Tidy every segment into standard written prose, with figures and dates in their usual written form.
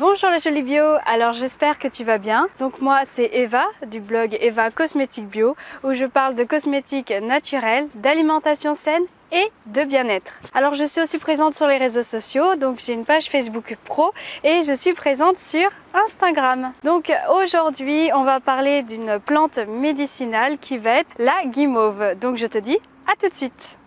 Bonjour la jolie bio, alors j'espère que tu vas bien. Donc moi c'est Eva du blog Eva Cosmétique Bio où je parle de cosmétiques naturels, d'alimentation saine et de bien-être. Alors je suis aussi présente sur les réseaux sociaux, donc j'ai une page Facebook pro et je suis présente sur Instagram. Donc aujourd'hui on va parler d'une plante médicinale qui va être la guimauve. Donc je te dis à tout de suite.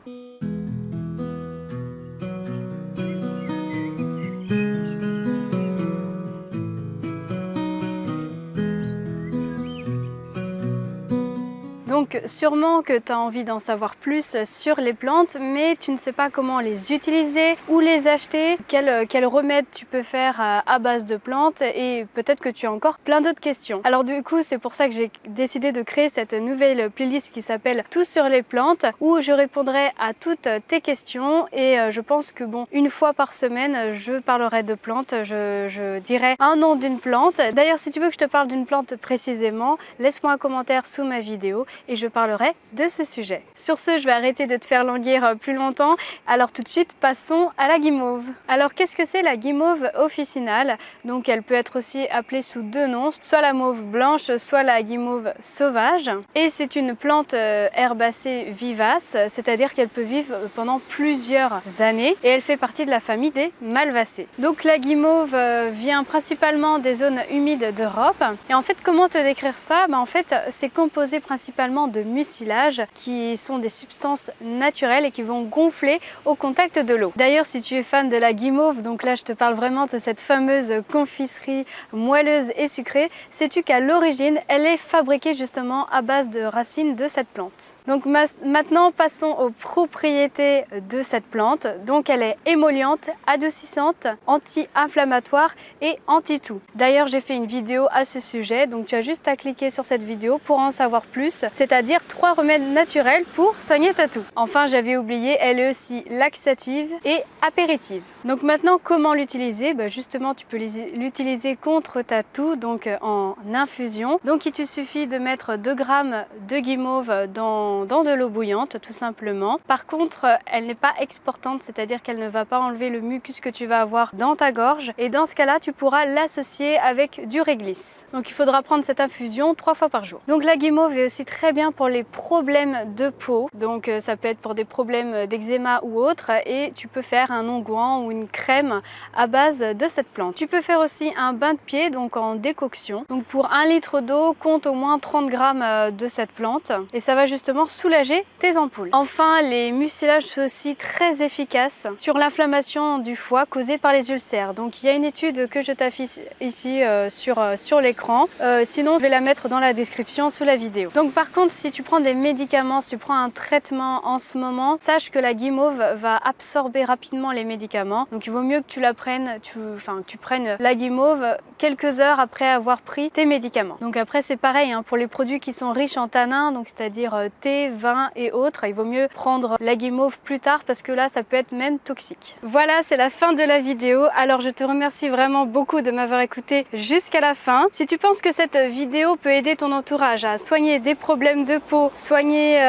Donc sûrement que tu as envie d'en savoir plus sur les plantes, mais tu ne sais pas comment les utiliser, où les acheter, quel remède tu peux faire à base de plantes, et peut-être que tu as encore plein d'autres questions. Alors du coup c'est pour ça que j'ai décidé de créer cette nouvelle playlist qui s'appelle Tout sur les plantes, où je répondrai à toutes tes questions et je pense que bon, une fois par semaine je parlerai de plantes, je dirai un nom d'une plante. D'ailleurs si tu veux que je te parle d'une plante précisément, laisse-moi un commentaire sous ma vidéo et je parlerai de ce sujet. Sur ce, je vais arrêter de te faire languir plus longtemps. Alors tout de suite, passons à la guimauve. Alors qu'est-ce que c'est la guimauve officinale? Donc elle peut être aussi appelée sous deux noms, soit la mauve blanche, soit la guimauve sauvage. Et c'est une plante herbacée vivace, c'est-à-dire qu'elle peut vivre pendant plusieurs années et elle fait partie de la famille des malvacées. Donc la guimauve vient principalement des zones humides d'Europe. Et en fait, comment te décrire ça? En fait, c'est composé principalement de mucilage qui sont des substances naturelles et qui vont gonfler au contact de l'eau. D'ailleurs, si tu es fan de la guimauve, donc là je te parle vraiment de cette fameuse confiserie moelleuse et sucrée, sais-tu qu'à l'origine elle est fabriquée justement à base de racines de cette plante. Donc maintenant passons aux propriétés de cette plante. Donc elle est émolliente, adoucissante, anti-inflammatoire et anti-toux. D'ailleurs j'ai fait une vidéo à ce sujet, donc tu as juste à cliquer sur cette vidéo pour en savoir plus, c'est-à-dire 3 remèdes naturels pour soigner ta toux. Enfin j'avais oublié, elle est aussi laxative et apéritive. Donc maintenant comment l'utiliser? Justement tu peux l'utiliser contre ta toux, donc en infusion. Donc il te suffit de mettre 2 grammes de guimauve dans de l'eau bouillante tout simplement. Par contre elle n'est pas exportante, c'est-à-dire qu'elle ne va pas enlever le mucus que tu vas avoir dans ta gorge, et dans ce cas-là tu pourras l'associer avec du réglisse. Donc il faudra prendre cette infusion 3 fois par jour. Donc la guimauve est aussi très bien pour les problèmes de peau, donc ça peut être pour des problèmes d'eczéma ou autre, et tu peux faire un onguent ou une crème à base de cette plante. Tu peux faire aussi un bain de pied, donc en décoction. Donc pour 1 litre d'eau, compte au moins 30 grammes de cette plante et ça va justement soulager tes ampoules. Enfin, les mucilages sont aussi très efficaces sur l'inflammation du foie causée par les ulcères. Donc il y a une étude que je t'affiche ici sur l'écran. Sinon je vais la mettre dans la description sous la vidéo. Donc par contre si tu prends des médicaments, si tu prends un traitement en ce moment, sache que la guimauve va absorber rapidement les médicaments. Donc il vaut mieux que tu la prennes, que tu prennes la guimauve quelques heures après avoir pris tes médicaments. Donc après c'est pareil hein, pour les produits qui sont riches en tanins, donc c'est-à-dire thé, vin et autres, il vaut mieux prendre la guimauve plus tard parce que là ça peut être même toxique. Voilà, c'est la fin de la vidéo. Alors je te remercie vraiment beaucoup de m'avoir écouté jusqu'à la fin. Si tu penses que cette vidéo peut aider ton entourage à soigner des problèmes de peau, soigner,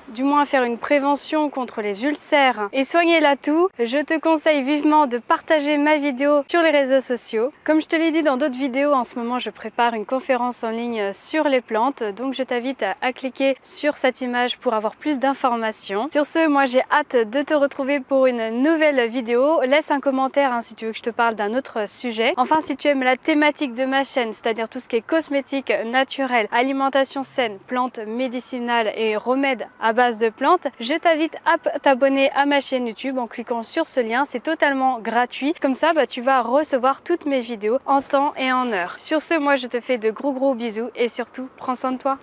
du moins faire une prévention contre les ulcères et soigner la toux, je te conseille vivement de partager ma vidéo sur les réseaux sociaux. Comme je te l'ai dit dans d'autres vidéos, en ce moment je prépare une conférence en ligne sur les plantes, donc je t'invite à cliquer sur cette image pour avoir plus d'informations. Sur ce, moi j'ai hâte de te retrouver pour une nouvelle vidéo. Laisse un commentaire hein, si tu veux que je te parle d'un autre sujet. Enfin, si tu aimes la thématique de ma chaîne, c'est-à-dire tout ce qui est cosmétique naturel, alimentation saine, plantes médicinales et remèdes à base de plantes, je t'invite à t'abonner à ma chaîne YouTube en cliquant sur ce lien. C'est totalement gratuit. Comme ça, tu vas recevoir toutes mes vidéos en temps et en heure. Sur ce, moi je te fais de gros bisous et surtout, prends soin de toi.